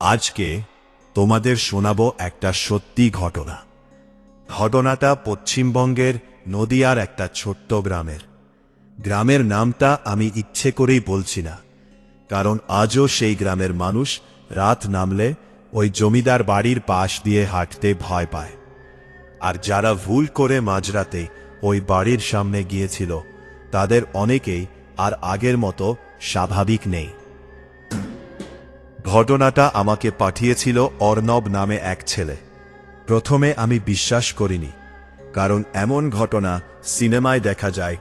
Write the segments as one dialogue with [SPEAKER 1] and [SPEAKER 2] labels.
[SPEAKER 1] আজকে তোমাদের শোনাবো একটা সত্যি ঘটনা। ঘটনাটা পশ্চিমবঙ্গের নদিয়ার একটা ছোট্ট গ্রামের নামটা আমি ইচ্ছে করেই বলছি না, কারণ আজও সেই গ্রামের মানুষ রাত নামলে ওই জমিদার বাড়ির পাশ দিয়ে হাঁটতে ভয় পায়। আর যারা ভুল করে মাঝরাতে ওই বাড়ির সামনে গিয়েছিল তাদের অনেকেই আর আগের মতো স্বাভাবিক নেই। ঘটনাটা আমাকে পাঠিয়েছিল অর্ণব নামে এক ছেলে। প্রথমে আমি বিশ্বাস করিনি, কারণ এমন ঘটনা সিনেমায় দেখা যায়,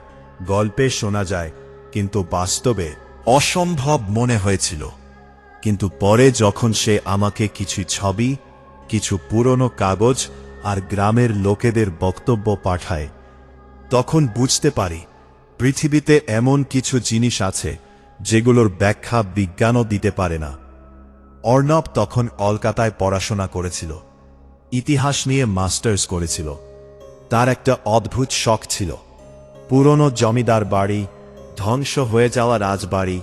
[SPEAKER 1] গল্পে শোনা যায়, কিন্তু বাস্তবে অসম্ভব মনে হয়েছিল। কিন্তু পরে যখন সে আমাকে কিছু ছবি, কিছু পুরনো কাগজ আর গ্রামের লোকেদের বক্তব্য পাঠায়, তখন বুঝতে পারি পৃথিবীতে এমন কিছু জিনিস আছে যেগুলোর ব্যাখ্যা বিজ্ঞানও দিতে পারে না। অর্ণব তখন কলকাতায় পড়াশোনা করেছিল, ইতিহাস নিয়ে মাস্টার্স করেছিল। তার একটা অদ্ভুত শখ ছিল পুরনো জমিদার বাড়ি, ধ্বংস হয়ে যাওয়া রাজবাড়ি,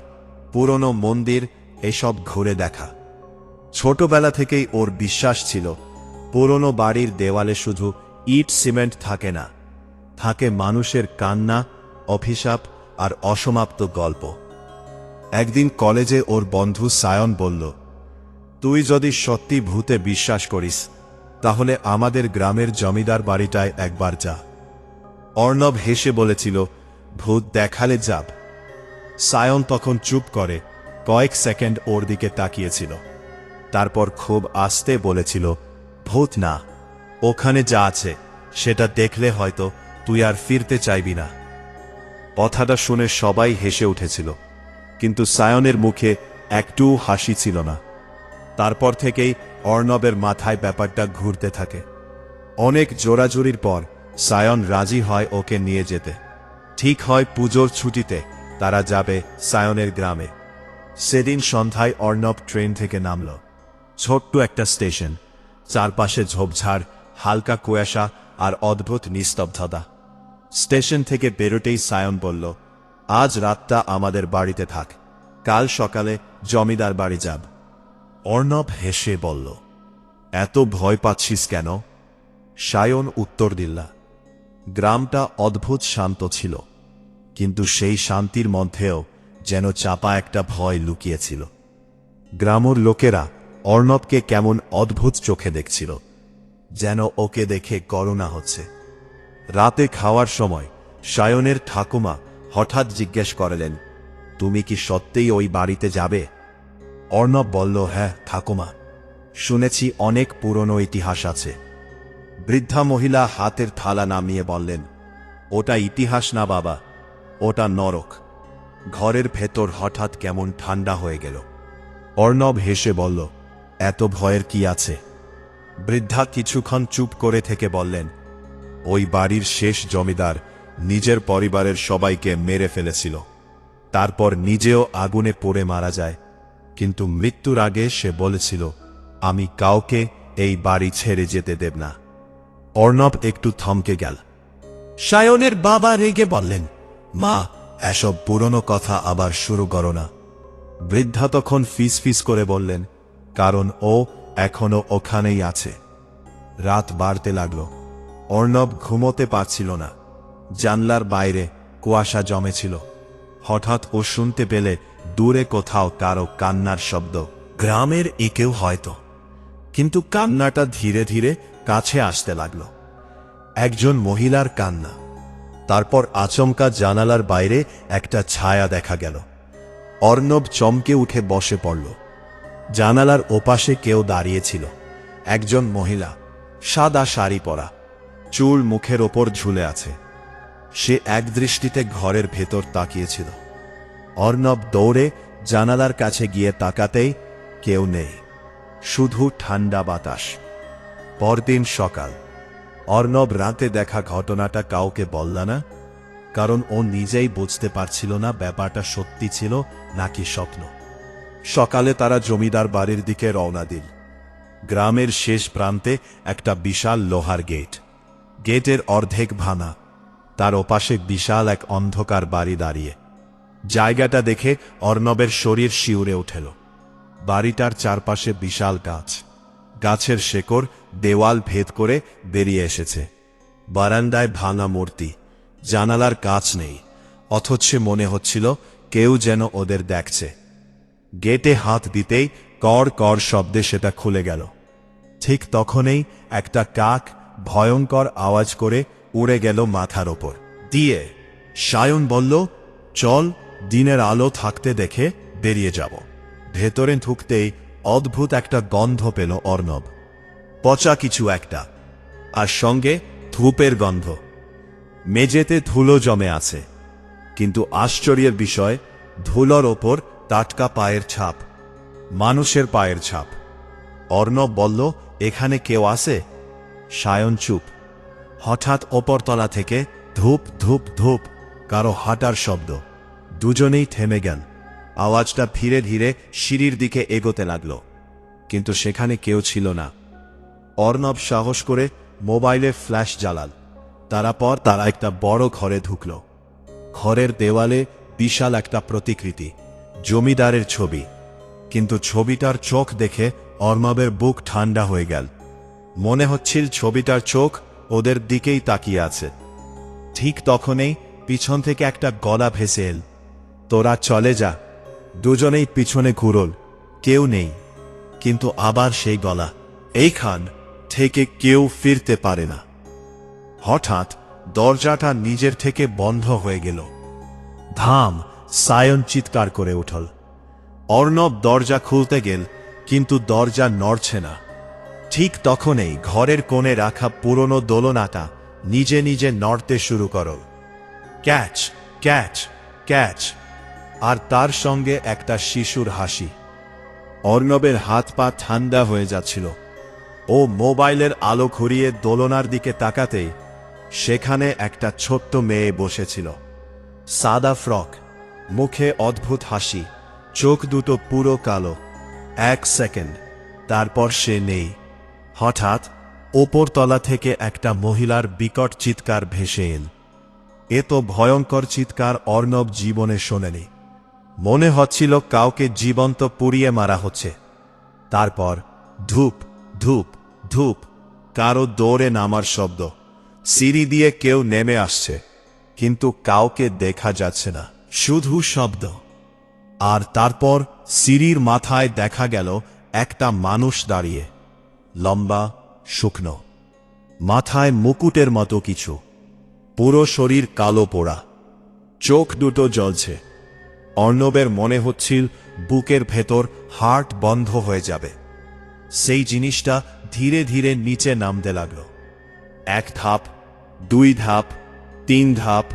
[SPEAKER 1] পুরনো মন্দির এসব ঘুরে দেখা। ছোটবেলা থেকেই ওর বিশ্বাস ছিল পুরনো বাড়ির দেওয়ালে শুধু ইট সিমেন্ট থাকে না, থাকে মানুষের কান্না, অভিশাপ আর অসমাপ্ত গল্প। একদিন কলেজে ওর বন্ধু সায়ন বলল, তুই যদি সত্যি ভূতে বিশ্বাস করিস তাহলে আমাদের গ্রামের জমিদার বাড়িটায় একবার যা। অর্ণব হেসে বলেছিল, ভূত দেখালে যাব। সায়ন তখন চুপ করে কয়েক সেকেন্ড ওর দিকে তাকিয়েছিল, তারপর খুব আস্তে বলেছিল, ভূত না, ওখানে যা আছে সেটা দেখলে হয়তো তুই আর ফিরতে চাইবি না। কথাটা শুনে সবাই হেসে উঠেছিল, কিন্তু সায়নের মুখে একটুও হাসি ছিল না। তারপর থেকেই অর্ণবের মাথায় ব্যাপারটা ঘুরতে থাকে। অনেক জোরাজুরির পর সায়ন রাজি হয় ওকে নিয়ে যেতে। ঠিক হয় পুজোর ছুটিতে তারা যাবে সায়নের গ্রামে। সেদিন সন্ধ্যায় অর্ণব ট্রেন থেকে নামল। ছোট্ট একটা স্টেশন, চারপাশে ঝোপঝাড়, হালকা কুয়াশা আর অদ্ভুত নিস্তব্ধতা। স্টেশন থেকে বেরোতেই সায়ন বলল, আজ রাতটা আমাদের বাড়িতে থাক, কাল সকালে জমিদার বাড়ি যাব। অর্ণব হেসে বলল, এত ভয় পাচ্ছিস কেন? সায়ন উত্তর দিল, গ্রামটা অদ্ভুত শান্ত ছিল, কিন্তু সেই শান্তির মধ্যেও যেন চাপা একটা ভয় লুকিয়েছিল। গ্রামের লোকেরা অর্ণবকে কেমন অদ্ভুত চোখে দেখছিল, যেন ওকে দেখে করুণা হচ্ছে। রাতে খাওয়ার সময় সায়নের ঠাকুমা হঠাৎ জিজ্ঞেস করলেন, তুমি কি সত্যিই ওই বাড়িতে যাবে? অর্ণব বলল, হ্যাঁ ঠাকুমা, শুনেছি অনেক পুরনো ইতিহাস আছে। বৃদ্ধা মহিলা হাতের থালা নামিয়ে বললেন, ওটা ইতিহাস না বাবা, ওটা নরক। ঘরের ভেতর হঠাৎ কেমন ঠান্ডা হয়ে গেল। অর্ণব হেসে বলল, এত ভয়ের কি আছে? বৃদ্ধা কিছুক্ষণ চুপ করে থেকে বললেন, ওই বাড়ির শেষ জমিদার নিজের পরিবারের সবাইকে মেরে ফেলেছিল, তারপর নিজেও আগুনে পড়ে মারা যায়। কিন্তু মৃত্যুর আগে সে বলেছিল, আমি কাউকে এই বাড়ি ছেড়ে যেতে দেব না। অর্ণব একটু থমকে গেল। সায়নের বাবা রেগে বললেন, মা, এসব পুরনো কথা আবার শুরু করো না। বৃদ্ধা তখন ফিস করে বললেন, কারণ ও এখনো ওখানেই আছে। রাত বাড়তে লাগল। অর্ণব ঘুমোতে পারছিল না। জানলার বাইরে কুয়াশা জমেছিল। হঠাৎ ও শুনতে পেলে দূরে কোথাও কারো কান্নার শব্দ। গ্রামের একেও হয়তো, কিন্তু কান্নাটা ধীরে ধীরে কাছে আসতে লাগল। একজন মহিলার কান্না। তারপর আচমকা জানালার বাইরে একটা ছায়া দেখা গেল। অর্ণব চমকে উঠে বসে পড়ল। জানালার ওপাশে কেউ দাঁড়িয়েছিল, একজন মহিলা, সাদা শাড়ি পরা, চুল মুখের ওপর ঝুলে আছে। সে একদৃষ্টিতে ঘরের ভেতর তাকিয়েছিল। অর্ণব দৌড়ে জানালার কাছে গিয়ে তাকাতেই কেউ নেই, শুধু ঠান্ডা বাতাস। পরদিন সকাল। অর্ণব রাতে দেখা ঘটনাটা কাউকে বলল না, কারণ ও নিজেই বুঝতে পারছিল না ব্যাপারটা সত্যি ছিল নাকি স্বপ্ন। সকালে তারা জমিদার বাড়ির দিকে রওনা দিল। গ্রামের শেষ প্রান্তে একটা বিশাল লোহার গেট। গেটের অর্ধেক ভাঙা, তার ওপাশে বিশাল এক অন্ধকার বাড়ি দাঁড়িয়ে। জায়গাটা দেখে অর্ণবের শরীর শিউরে উঠল। বাড়িটার চারপাশে বিশাল গাছ। গাছের শেকড় দেওয়াল ভেদ করে বেরিয়ে এসেছে। বারান্দায় ভাঙা মূর্তি, জানালার কাচ নেই, অথচ মনে হচ্ছিল কেউ যেন ওদের দেখছে। গেটে হাত দিতেই কড় কড় শব্দে সেটা খুলে গেল। ঠিক তখনই একটা কাক ভয়ঙ্কর আওয়াজ করে উড়ে গেল মাথার ওপর দিয়ে। সায়ন বলল, চল, দিনের আলো থাকতে দেখে বেরিয়ে যাব। ভেতরে ঢুকতেই অদ্ভুত একটা গন্ধ পেল অর্ণব। পচা কিছু একটা, আর সঙ্গে ধূপের গন্ধ। মেঝেতে ধুলো জমে আছে, কিন্তু আশ্চর্যের বিষয়, ধুলোর ওপর টাটকা পায়ের ছাপ, মানুষের পায়ের ছাপ। অর্ণব বলল, এখানে কেউ আছে? সায়ন চুপ। হঠাৎ ওপরতলা থেকে ধূপ ধূপ ধূপ কারো হাঁটার শব্দ। দুজনেই থেমে গেল। আওয়াজটা ধীরে ধীরে সিঁড়ির দিকে এগোতে লাগল, কিন্তু সেখানে কেউ ছিল না। অর্ণব সাহস করে মোবাইলে ফ্ল্যাশ জ্বালাল। তারপর তারা একটা বড় ঘরে ঢুকল। ঘরের দেওয়ালে বিশাল একটা প্রতিকৃতি, জমিদারের ছবি। কিন্তু ছবিটার চোখ দেখে অর্ণবের বুক ঠান্ডা হয়ে গেল। মনে হচ্ছিল ছবিটার চোখ ওদের দিকেই তাকিয়ে আছে। ঠিক তখনই পিছন থেকে একটা গলা ভেসে এল, তোরা চলে যা। দুজনেই পিছনে ঘুরল, কেউ নেই। কিন্তু আবার সেই গলা, এইখান থেকে কেউ ফিরতে পারে না। হঠাৎ দরজাটা নিজের থেকে বন্ধ হয়ে গেল। ধাম! সায়ন চিৎকার করে উঠল। অর্ণব দরজা খুলতে গেল, কিন্তু দরজা নড়ছে না। ঠিক তখনই ঘরের কোণে রাখা পুরনো দোলনাটা নিজে নিজে নড়তে শুরু করল। Catch catch catch! আর তার সঙ্গে একটা শিশুর হাসি। অর্ণবের হাত পা ঠান্ডা হয়ে যাচ্ছিল। ও মোবাইলের আলো ঘুরিয়ে দোলনার দিকে তাকাতেই সেখানে একটা ছোট্ট মেয়ে বসেছিল। সাদা ফ্রক, মুখে অদ্ভুত হাসি, চোখ দুটো পুরো কালো। এক সেকেন্ড, তারপর সে নেই। হঠাৎ ওপরতলা থেকে একটা মহিলার বিকট চিৎকার ভেসে এল। এ তো ভয়ঙ্কর চিৎকার অর্ণব জীবনে শোনেনি। মনে হচ্ছিল কাউকে জীবন্ত পুড়িয়ে মারা হচ্ছে। তারপর ধূপ ধূপ ধূপ, কারো দৌড়ে নামার শব্দ। সিঁড়ি দিয়ে কেউ নেমে আসছে, কিন্তু কাউকে দেখা যাচ্ছে না, শুধু শব্দ। আর তারপর সিঁড়ির মাথায় দেখা গেল একটা মানুষ দাঁড়িয়ে, লম্বা, শুকনো, মাথায় মুকুটের মতো কিছু, পুরো শরীর কালো পোড়া, চোখ দুটো জ্বলছে। অর্ণবের মনে হচ্ছিল বুকের ভেতর হার্ট বন্ধ হয়ে যাবে। সেই জিনিসটা ধীরে ধীরে নিচে নামতে লাগল। এক ধাপ, দুই ধাপ, তিন ধাপ,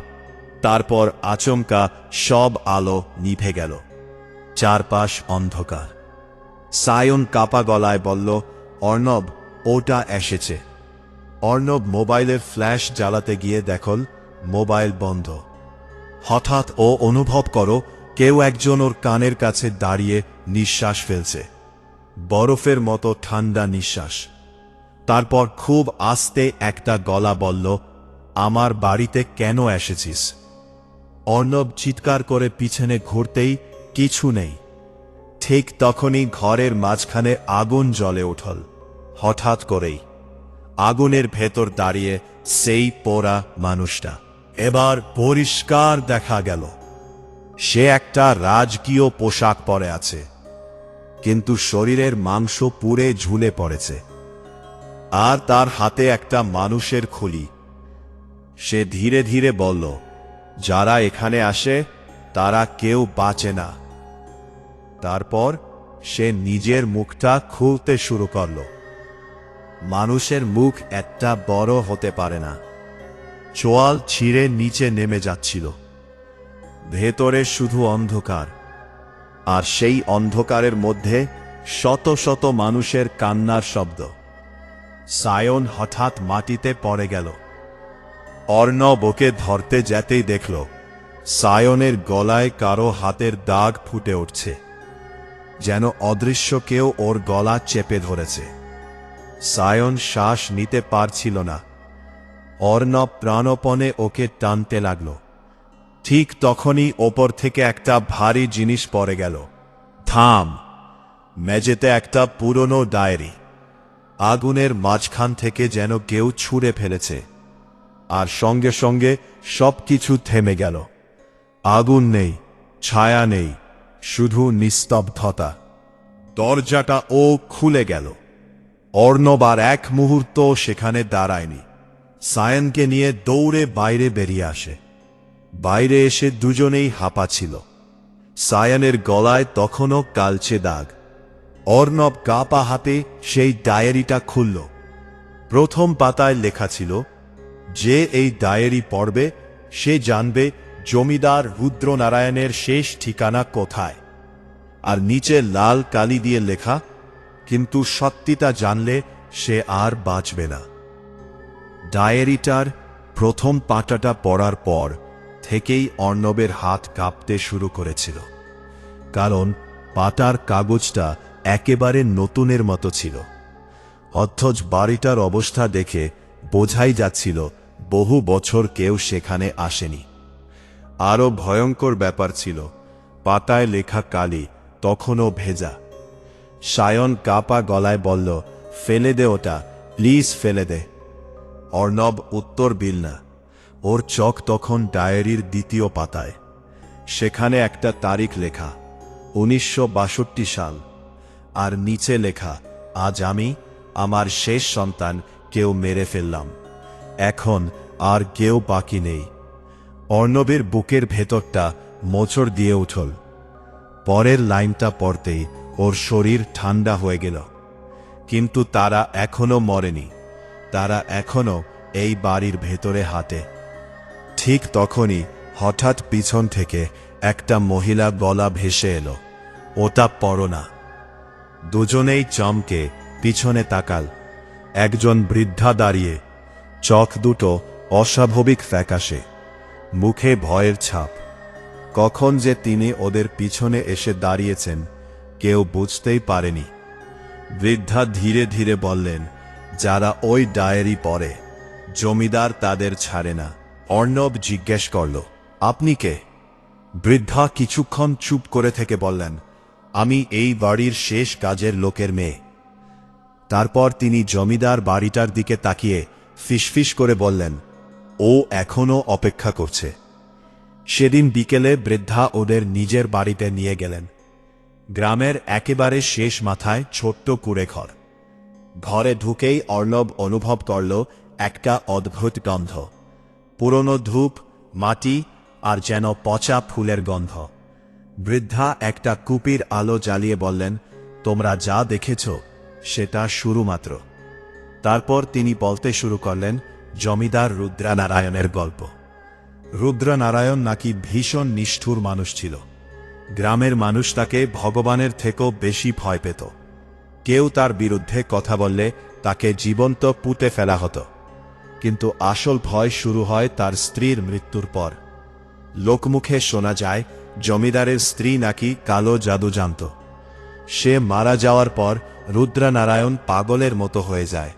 [SPEAKER 1] তারপর আচমকা সব আলো নিভে গেল। চারপাশ অন্ধকার। সায়ন কাপা গলায় বলল, অর্ণব, ওটা এসেছে। অর্ণব মোবাইলের ফ্ল্যাশ জ্বালাতে গিয়ে দেখল মোবাইল বন্ধ। হঠাৎ ও অনুভব করো কেউ একজন ওর কানের কাছে দাঁড়িয়ে নিঃশ্বাস ফেলছে, বরফের মতো ঠান্ডা নিঃশ্বাস। তারপর খুব আস্তে একটা গলা বলল, আমার বাড়িতে কেন এসেছিস? অর্ণব চিৎকার করে পিছনে ঘুরতেই কিছু নেই। ঠিক তখনই ঘরের মাঝখানে আগুন জ্বলে উঠল। হঠাৎ করেই আগুনের ভেতর দাঁড়িয়ে সেই পোড়া মানুষটা। এবার পরিষ্কার দেখা গেল সে একটা রাজকীয় পোশাক পরে আছে, কিন্তু শরীরের মাংস পুড়ে ঝুলে পড়েছে, আর তার হাতে একটা মানুষের খুলি। সে ধীরে ধীরে বলল, যারা এখানে আসে তারা কেউ বাঁচে না। তারপর সে নিজের মুখটা খুলতে শুরু করল। মানুষের মুখ একটা বড় হতে পারে না। চোয়াল ছিঁড়ে নিচে নেমে যাচ্ছিল। ভেতরে শুধু অন্ধকার, আর সেই অন্ধকারের মধ্যে শত শত মানুষের কান্নার শব্দ। সায়ন হঠাৎ মাটিতে পড়ে গেল। অর্ণব ওকে ধরতে যেতেই দেখল সায়নের গলায় কারো হাতের দাগ ফুটে উঠছে, যেন অদৃশ্য কেউ ওর গলা চেপে ধরেছে। সায়ন শ্বাস নিতে পারছিল না। অর্ণব প্রাণপণে ওকে টানতে লাগল। ঠিক তখনই ওপর থেকে একটা ভারী জিনিস পড়ে গেল। থাম! মেঝেতে একটা পুরনো ডায়েরি। আগুনের মাঝখান থেকে যেন কেউ ছুঁড়ে ফেলেছে, আর সঙ্গে সঙ্গে সবকিছু থেমে গেল। আগুন নেই, ছায়া নেই, শুধু নিস্তব্ধতা। দরজাটা খুলে গেল। অর্ণব আর এক মুহূর্ত সেখানে দাঁড়ায়নি। সায়নকে নিয়ে দৌড়ে বাইরে বেরিয়ে আসে। বাইরে এসে দুজনেই হাঁপাচ্ছিল। সায়নের গলায় তখনও কালচে দাগ। অর্ণব কাঁপা হাতে সেই ডায়েরিটা খুলল। প্রথম পাতায় লেখা ছিল, যে এই ডায়েরি পড়বে সে জানবে জমিদার রুদ্রনারায়ণের শেষ ঠিকানা কোথায়। আর নিচে লাল কালি দিয়ে লেখা, কিন্তু সত্যিটা জানলে সে আর বাঁচবে না। ডায়েরিটার প্রথম পাতাটা পড়ার পর থেকেই অর্ণবের হাত কাঁপতে শুরু করেছিল, কারণ পাতার কাগজটা একেবারে নতুনের মতো ছিল। অথচ বাড়িটার অবস্থা দেখে বোঝাই যাচ্ছিল বহু বছর কেউ সেখানে আসেনি। আরও ভয়ঙ্কর ব্যাপার ছিল, পাতায় লেখা কালি তখনও ভেজা। সায়ন কাঁপা গলায় বলল, ফেলে দে ওটা, প্লিজ ফেলে দে। অর্ণব উত্তর দিল না। ওর চোখ তখন ডায়েরির দ্বিতীয় পাতায়। সেখানে একটা তারিখ লেখা, 1962 সাল। আর নিচে লেখা, আজ আমি আমার শেষ সন্তান কেউ মেরে ফেললাম। এখন আর কেউ বাকি নেই। অর্ণবের বুকের ভেতরটা মোচড় দিয়ে উঠল। পরের লাইনটা পড়তেই ওর শরীর ঠান্ডা হয়ে গেল। কিন্তু তারা এখনো মরেনি, তারা এখনো এই বাড়ির ভেতরে হাঁটে। ঠিক তখনই হঠাৎ পিছন থেকে একটা মহিলা গলা ভেসে এলো, ওটা পড়ো না। দুজনেই চমকে পিছনে তাকাল। একজন বৃদ্ধা দাঁড়িয়ে, চোখ দুটো অস্বাভাবিক ফ্যাকাশে, মুখে ভয়ের ছাপ। কখন যে তিনি ওদের পিছনে এসে দাঁড়িয়েছেন কেউ বুঝতেই পারেনি। বৃদ্ধা ধীরে ধীরে বললেন, যারা ওই ডায়েরি পড়ে জমিদার তাদের ছাড়ে না। অর্ণব জিজ্ঞেস করল, আপনি কে? বৃদ্ধা কিছুক্ষণ চুপ করে থেকে বললেন, আমি এই বাড়ির শেষ কাজের লোকের মেয়ে। তারপর তিনি জমিদার বাড়িটার দিকে তাকিয়ে ফিসফিস করে বললেন, ও এখনো অপেক্ষা করছে। সেদিন বিকেলে বৃদ্ধা ওদের নিজের বাড়িতে নিয়ে গেলেন। গ্রামের একেবারে শেষ মাথায় ছোট্ট কুঁড়েঘর। ঘরে ঢুকেই অর্ণব অনুভব করল একটা অদ্ভুত গন্ধ, পুরনো ধূপ, মাটি আর যেন পচা ফুলের গন্ধ। বৃদ্ধা একটা কুপির আলো জ্বালিয়ে বললেন, তোমরা যা দেখেছ সেটা শুরু মাত্র। তারপর তিনি বলতে শুরু করলেন জমিদার রুদ্রনারায়ণের গল্প। রুদ্রনারায়ণ নাকি ভীষণ নিষ্ঠুর মানুষ ছিল। গ্রামের মানুষ তাকে ভগবানের থেকেও বেশি ভয় পেত। কেউ তার বিরুদ্ধে কথা বললে তাকে জীবন্ত পুঁতে ফেলা হতো। কিন্তু আসল ভয় শুরু হয় তার স্ত্রীর মৃত্যুর পর। লোকমুখে শোনা যায় জমিদারের স্ত্রী নাকি কালো জাদু জানত। সে মারা যাওয়ার পর রুদ্রনারায়ণ পাগলের মতো হয়ে যায়।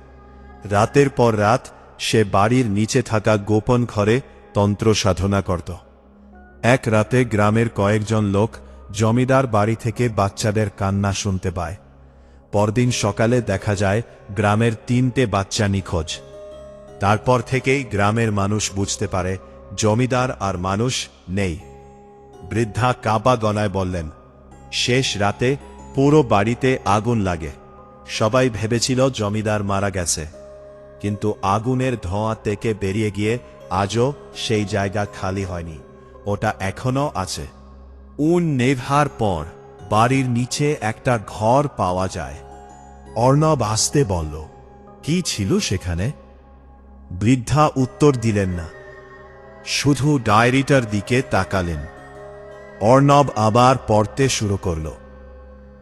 [SPEAKER 1] রাতের পর রাত সে বাড়ির নিচে থাকা গোপন ঘরে তন্ত্র সাধনা করত। এক রাতে গ্রামের কয়েকজন লোক জমিদার বাড়ি থেকে বাচ্চাদের কান্না শুনতে পায়। পরদিন সকালে দেখা যায় গ্রামের 3টে বাচ্চা নিখোঁজ। তারপর থেকেই গ্রামের মানুষ বুঝতে পারে জমিদার আর মানুষ নেই। বৃদ্ধা কাঁপা গলায় বললেন, শেষ রাতে পুরো বাড়িতে আগুন লাগে। সবাই ভেবেছিল জমিদার মারা গেছে, কিন্তু আগুনের ধোঁয়া থেকে বেরিয়ে গিয়ে আজও সেই জায়গা খালি হয়নি, ওটা এখনো আছে। নেভার পর বাড়ির নিচে একটা ঘর পাওয়া যায়। অর্ণব আসতে বলল, কি ছিল সেখানে? বৃদ্ধা উত্তর দিলেন না, শুধু ডায়েরিটার দিকে তাকালেন। অর্ণব আবার পড়তে শুরু করল।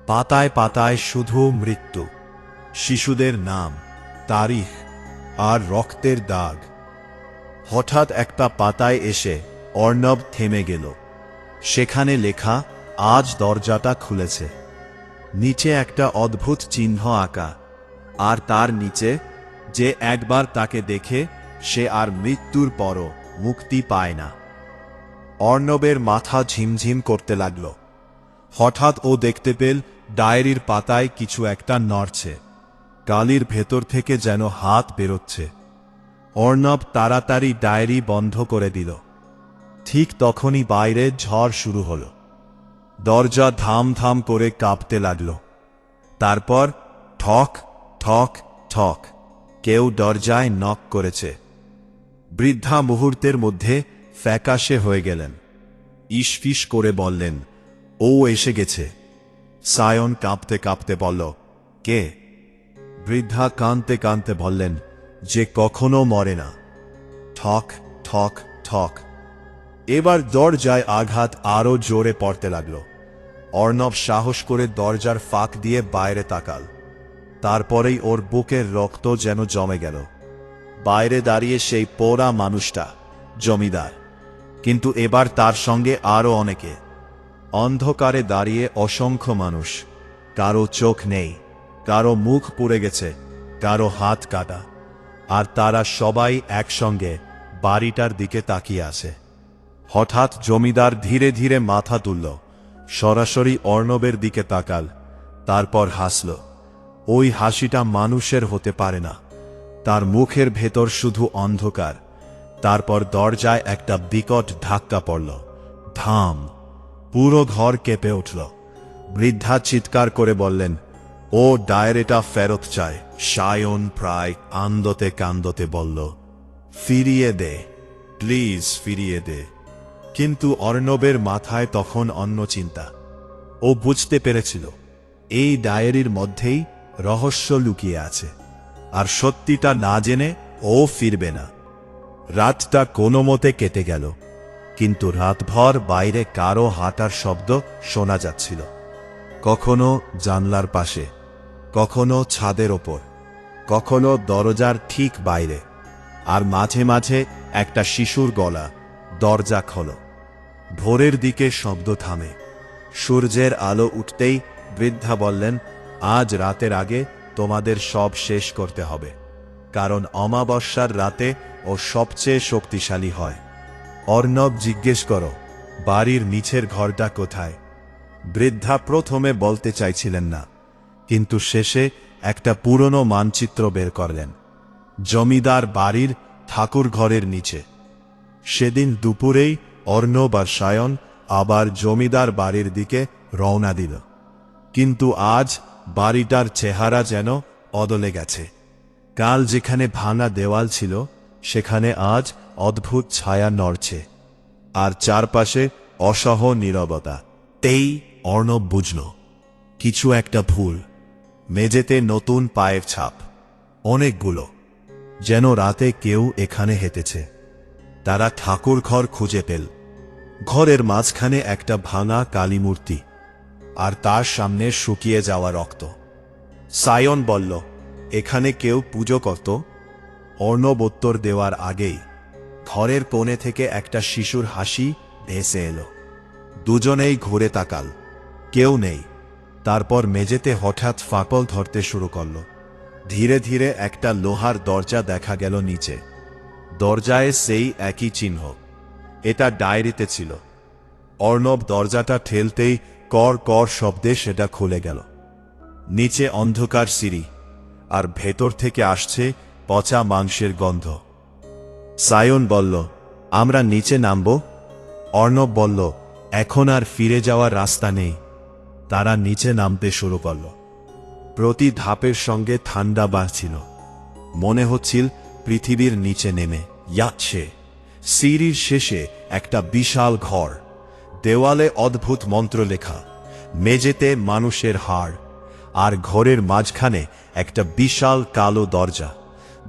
[SPEAKER 1] পাতায় পাতায় শুধু মৃত্যু, শিশুদের নাম, তারিখ আর রক্তের দাগ। হঠাৎ একটা পাতায় এসে অর্ণব থেমে গেল। সেখানে লেখা, আজ দরজাটা খুলেছে। নিচে একটা অদ্ভুত চিহ্ন আঁকা, আর তার নিচে, যে একবার তাকে দেখে সে আর মৃত্যুর পরও মুক্তি পায় না। অর্ণবের মাথা ঝিমঝিম করতে লাগল। হঠাৎ ও দেখতে পেল ডায়েরির পাতায় কিছু একটা নড়ছে। কালির ভেতর থেকে যেন হাত বেরোচ্ছে। অর্ণব তাড়াতাড়ি ডায়েরি বন্ধ করে দিল। ঠিক তখনই বাইরে ঝড় শুরু হলো। দরজা ধাম ধাম করে কাঁপতে লাগল। তারপর ঠক ঠক ঠক কেউ দরজায় নক করেছে। বৃদ্ধা মুহূর্তের মধ্যে ফ্যাকাশে হয়ে গেলেন। ইসফিস করে বললেন, ও এসে গেছে। সায়ন কাঁপতে কাঁপতে বলল, কে? বৃদ্ধা কাঁদতে কাঁদতে বললেন, যে কখনো মরে না। ঠক ঠক ঠক। এবার দরজায় আঘাত আরো জোরে পড়তে লাগল। অর্ণব সাহস করে দরজার ফাঁক দিয়ে বাইরে তাকাল। তারপরেই ওর বুকের রক্ত যেন জমে গেল। বাইরে দাঁড়িয়ে সেই পোড়া মানুষটা, জমিদার, কিন্তু এবার তার সঙ্গে আরো অনেকে। অন্ধকারে দাঁড়িয়ে অসংখ্য মানুষ। কারো চোখ নেই, কারো মুখ পুড়ে গেছে, কারো হাত কাটা, আর তারা সবাই একসঙ্গে বাড়িটার দিকে তাকিয়ে আছে। হঠাৎ জমিদার ধীরে ধীরে মাথা তুলল, সরাসরি অর্ণবের দিকে তাকাল, তারপর হাসল। ওই হাসিটা মানুষের হতে পারে না। তার মুখের ভেতর শুধু অন্ধকার। তারপর দরজায় একটা বিকট ধাক্কা পড়ল। ধাম! পুরো ঘর কেঁপে উঠল। বৃদ্ধা চিৎকার করে বললেন, ও ডায়েরিটা ফেরত চায়। সায়ন প্রায় কান্দতে কান্দতে বলল, ফিরিয়ে দে, প্লিজ ফিরিয়ে দে। কিন্তু অর্ণবের মাথায় তখন অন্য চিন্তা। ও বুঝতে পেরেছিল এই ডায়েরির মধ্যেই রহস্য লুকিয়ে আছে, আর সত্যিটা না জেনে ও ফিরবে না। রাতটা কোনো মতে কেটে গেল, কিন্তু রাতভর বাইরে কারো হাঁটার শব্দ শোনা যাচ্ছিল। কখনো জানলার পাশে, কখনো ছাদের ওপর, কখনো দরজার ঠিক বাইরে, আর মাঝে মাঝে একটা শিশুর গলা, দরজা খোলো। ভোরের দিকে শব্দ থামে। সূর্যের আলো উঠতেই বৃদ্ধা বললেন, আজ রাতের আগে তোমাদের সব শেষ করতে হবে, কারণ অমাবস্যার রাতে ও সবচেয়ে শক্তিশালী হয়। অর্ণব জিজ্ঞেস করো, বাড়ির নিচের ঘরটা কোথায়? বৃদ্ধা প্রথমে বলতে চাইছিলেন না, কিন্তু শেষে একটা পুরনো মানচিত্র বের করলেন। জমিদার বাড়ির ঠাকুর ঘরের নিচে। সেদিন দুপুরেই অর্ণব আর সায়ন আবার জমিদার বাড়ির দিকে রওনা দিল। কিন্তু আজ বাড়িটার চেহারা যেন বদলে গেছে। কাল যেখানে ভাঙা দেওয়াল ছিল, সেখানে আজ অদ্ভুত ছায়া নড়ছে, আর চারপাশে অসহ নীরবতা। তেই অর্ণব বুঝল কিছু একটা ভুল। মেঝেতে নতুন পায়ের ছাপ, অনেকগুলো, যেন রাতে কেউ এখানে হেঁটেছে। তারা ঠাকুর ঘর খুঁজে পেল। ঘরের মাঝখানে একটা ভাঙা কালী মূর্তি, আর তার সামনে শুকিয়ে যাওয়া রক্ত। সায়ন বলল, এখানে কেউ পুজো করত? অর্ণব উত্তর দেওয়ার আগেই ঘরের কোণে থেকে একটা শিশুর হাসি ভেসে এলো। দুজনেই ঘুরে তাকাল, কেউ নেই। তারপর মেঝেতে হঠাৎ ফাঁকল ধরতে শুরু করল। ধীরে ধীরে একটা লোহার দরজা দেখা গেল নিচে। দরজায় সেই একই চিহ্ন। এটা ডায়েরিতে ছিল। অর্ণব দরজাটা ঠেলতেই কর কর শব্দে সেটা খুলে গেল। নিচে অন্ধকার সিঁড়ি, আর ভেতর থেকে আসছে পচা মাংসের গন্ধ। সায়ন বলল, আমরা নিচে নামব? অর্ণব বলল, এখন আর ফিরে যাওয়ার রাস্তা নেই। তারা নিচে নামতে শুরু করল। প্রতি ধাপের সঙ্গে ঠান্ডা বাড়ছিল। মনে হচ্ছিল পৃথিবীর নিচে নেমে যাচ্ছে। সিঁড়ির শেষে একটা বিশাল ঘর। দেওয়ালে অদ্ভুত মন্ত্র লেখা, মেঝেতে মানুষের হাড়, আর ঘরের মাঝখানে একটা বিশাল কালো দরজা।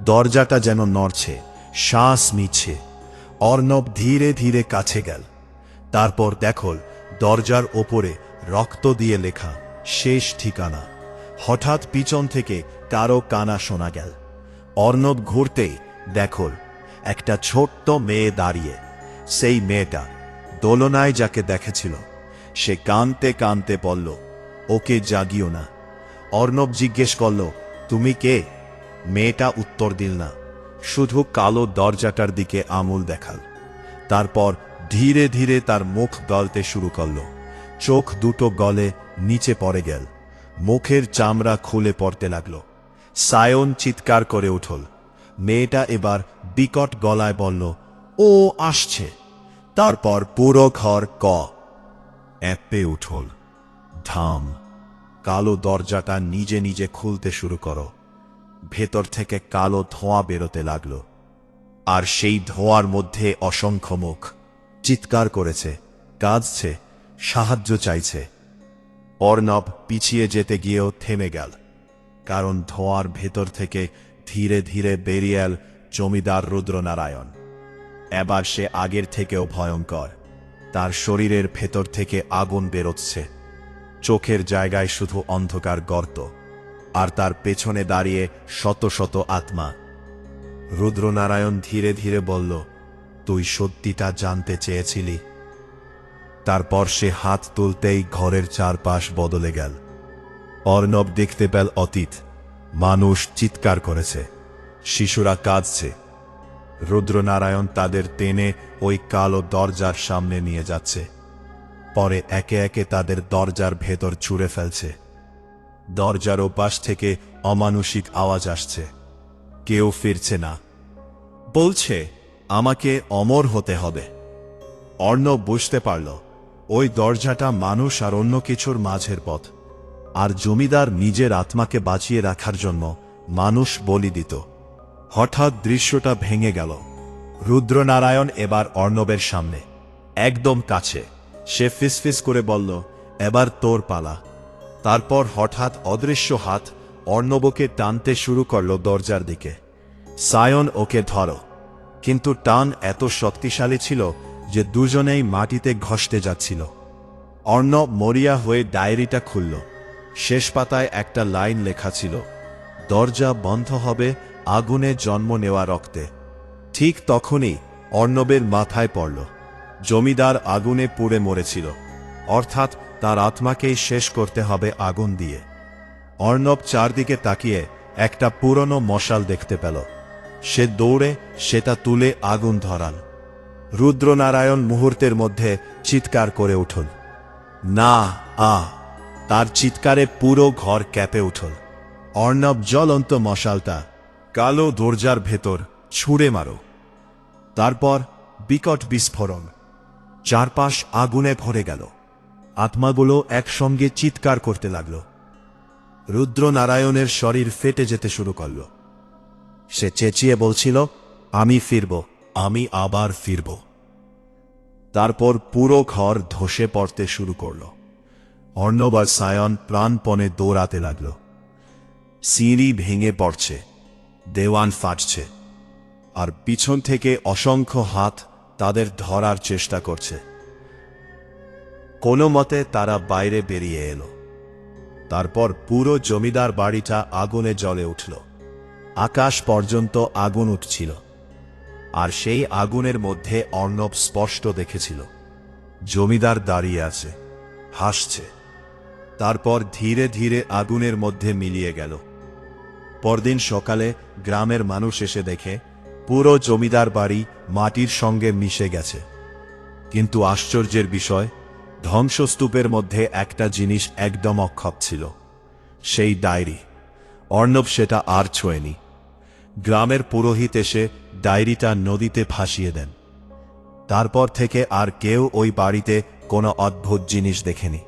[SPEAKER 1] দরজাটা যেন নড়ছে, শ্বাস নিচ্ছে। অর্ণব ধীরে ধীরে কাছে গেল। তারপর দেখল দরজার ওপরে রক্ত দিয়ে লেখা, শেষ ঠিকানা। হঠাৎ পিছন থেকে কারো কানা শোনা গেল। অর্ণব ঘুরতেই দেখল একটা ছোট্ট মেয়ে দাঁড়িয়ে। সেই মেয়েটা দোলনায় যাকে দেখেছিল, সে কাঁদতে কাঁদতে বলল, ওকে জাগিও না। অর্ণব জিজ্ঞেস করল, তুমি কে? মেয়েটা উত্তর দিল না, শুধু কালো দরজাটার দিকে আঙুল দেখাল। তারপর ধীরে ধীরে তার মুখ গলতে শুরু করল। চোখ দুটো গলে নিচে পড়ে গেল। মুখের চামড়া খুলে পড়তে লাগল। সায়ন চিৎকার করে উঠল। মেয়েটা এবার বিকট গলায় বলল, ও আসছে। তারপর পুরো ঘর এপে উঠল। ধাম, কালো দরজাটা নিজে নিজে খুলতে শুরু করো। ভেতর থেকে কালো ধোঁয়া বেরোতে লাগল। আর সেই ধোঁয়ার মধ্যে অসংখ্য মুখ চিৎকার করেছে, কাঁদছে, সাহায্য চাইছে। অর্ণব পিছিয়ে যেতে গিয়েও থেমে গেল, কারণ ধোঁয়ার ভেতর থেকে ধীরে ধীরে বেরিয়ে এল জমিদার রুদ্রনারায়ণ। এবার সে আগের থেকেও ভয়ঙ্কর। তার শরীরের ভেতর থেকে আগুন বেরোচ্ছে, চোখের জায়গায় শুধু অন্ধকার গর্ত, আর তার পেছনে দাঁড়িয়ে শত শত আত্মা। রুদ্রনারায়ণ ধীরে ধীরে বলল, তুই সত্যিটা জানতে চেয়েছিলি? তারপর সে হাত তুলতেই ঘরের চারপাশ বদলে গেল। অর্ণব দেখতে পেল অতীত। মানুষ চিৎকার করেছে, শিশুরা কাঁদছে। রুদ্রনারায়ণ তাদের টেনে ওই কালো দরজার সামনে নিয়ে যাচ্ছে। পরে একে একে তাদের দরজার ভেতর ছুঁড়ে ফেলছে। দরজার ওপাশ থেকে অমানুষিক আওয়াজ আসছে। কেউ ফিরছে না, বলছে আমাকে অমর হতে হবে। অর্ণব বুঝতে পারল ওই দরজাটা মানুষ আর অন্য কিছুর মাঝের পথ, আর জমিদার নিজের আত্মাকে বাঁচিয়ে রাখার জন্য মানুষ বলি দিত। হঠাৎ দৃশ্যটা ভেঙে গেল। রুদ্রনারায়ণ এবার অর্ণবের সামনে, একদম কাছে। সে ফিসফিস করে বলল, এবার তোর পালা। তারপর হঠাৎ অদৃশ্য হাত অর্ণবকে টানতে শুরু করল দরজার দিকে। সায়ন, ওকে ধরো। কিন্তু টান এত শক্তিশালী ছিল যে দুজনেই মাটিতে ঘষতে যাচ্ছিল। অর্ণব মরিয়া হয়ে ডায়েরিটা খুলল। শেষ পাতায় একটা লাইন লেখা ছিল, দরজা বন্ধ হবে আগুনে জন্ম নেওয়া রক্তে। ঠিক তখনই অর্ণবের মাথায় পড়ল, জমিদার আগুনে পুড়ে মরেছিল, অর্থাৎ তার আত্মাকেই শেষ করতে হবে আগুন দিয়ে। অর্ণব চারদিকে তাকিয়ে একটা পুরনো মশাল দেখতে পেল। সে দৌড়ে সেটা তুলে আগুন ধরাল। রুদ্রনারায়ণ মুহূর্তের মধ্যে চিৎকার করে উঠল, না তার চিৎকারে পুরো ঘর কেঁপে উঠল। অর্ণব জ্বলন্ত মশালটা কালো দরজার ভেতর ছুঁড়ে মারো। তারপর বিকট বিস্ফোরণ, চারপাশ আগুনে ভরে গেল। আত্মাগুলো একসঙ্গে চিৎকার করতে লাগল। রুদ্রনারায়ণের শরীর ফেটে যেতে শুরু করল। সে চেঁচিয়ে বলছিল, আমি ফিরব, আমি আবার ফিরব। তারপর পুরো ঘর ধসে পড়তে শুরু করল। অর্ণব আর সায়ন প্রাণপণে দৌড়াতে লাগল। সিঁড়ি ভেঙে পড়ছে, দেওয়ান ফাটছে, আর পিছন থেকে অসংখ্য হাত তাদের ধরার চেষ্টা করছে। কোনো মতে তারা বাইরে বেরিয়ে এলো। তারপর পুরো জমিদার বাড়িটা আগুনে জ্বলে উঠল। আকাশ পর্যন্ত আগুন উঠছিল, আর সেই আগুনের মধ্যে অর্ণব স্পষ্ট দেখেছিল জমিদার দাঁড়িয়ে আছে, হাসছে। তারপর ধীরে ধীরে আগুনের মধ্যে মিলিয়ে গেল। পরদিন সকালে গ্রামের মানুষ এসে দেখে পুরো জমিদার বাড়ি মাটির সঙ্গে মিশে গেছে। কিন্তু আশ্চর্যের বিষয়, ধ্বংসস্তূপের মধ্যে একটা জিনিস একদম অক্ষত ছিল, সেই ডায়েরি। অর্ণব সেটা আর ছোঁয়নি। গ্রামের পুরোহিত এসে ডায়েরিটা নদীতে ভাসিয়ে দেন। তারপর থেকে আর কেউ ওই বাড়িতে কোনো অদ্ভুত জিনিস দেখেনি।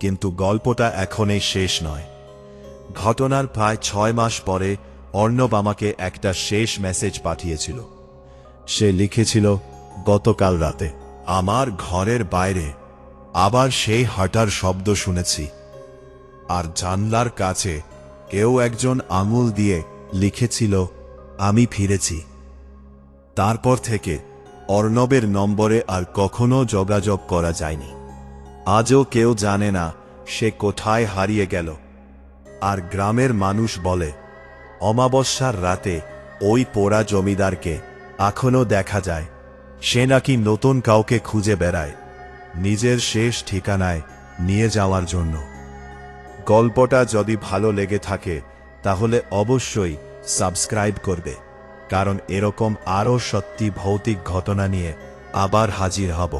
[SPEAKER 1] কিন্তু গল্পটা এখনই শেষ নয়। ঘটনার প্রায় 6 মাস পরে অর্ণব আমাকে একটা শেষ মেসেজ পাঠিয়েছিল। সে লিখেছিল, গতকাল রাতে আমার ঘরের বাইরে আবার সেই হাঁটার শব্দ শুনেছি, আর জানলার কাছে কেউ একজন আঙুল দিয়ে লিখেছিল, আমি ফিরেছি। তারপর থেকে অর্ণবের নম্বরে আর কখনো যোগাযোগ করা যায়নি। আজও কেউ জানে না সে কোথায় হারিয়ে গেল। আর গ্রামের মানুষ বলে, অমাবস্যার রাতে ওই পোড়া জমিদারকে এখনো দেখা যায়। সে নাকি নতুন কাউকে খুঁজে বেড়ায়, নিজের শেষ ঠিকানায় নিয়ে যাওয়ার জন্য। গল্পটা যদি ভালো লেগে থাকে তাহলে অবশ্যই সাবস্ক্রাইব করবে, কারণ এরকম আরও সত্যি ভৌতিক ঘটনা নিয়ে আবার হাজির হব।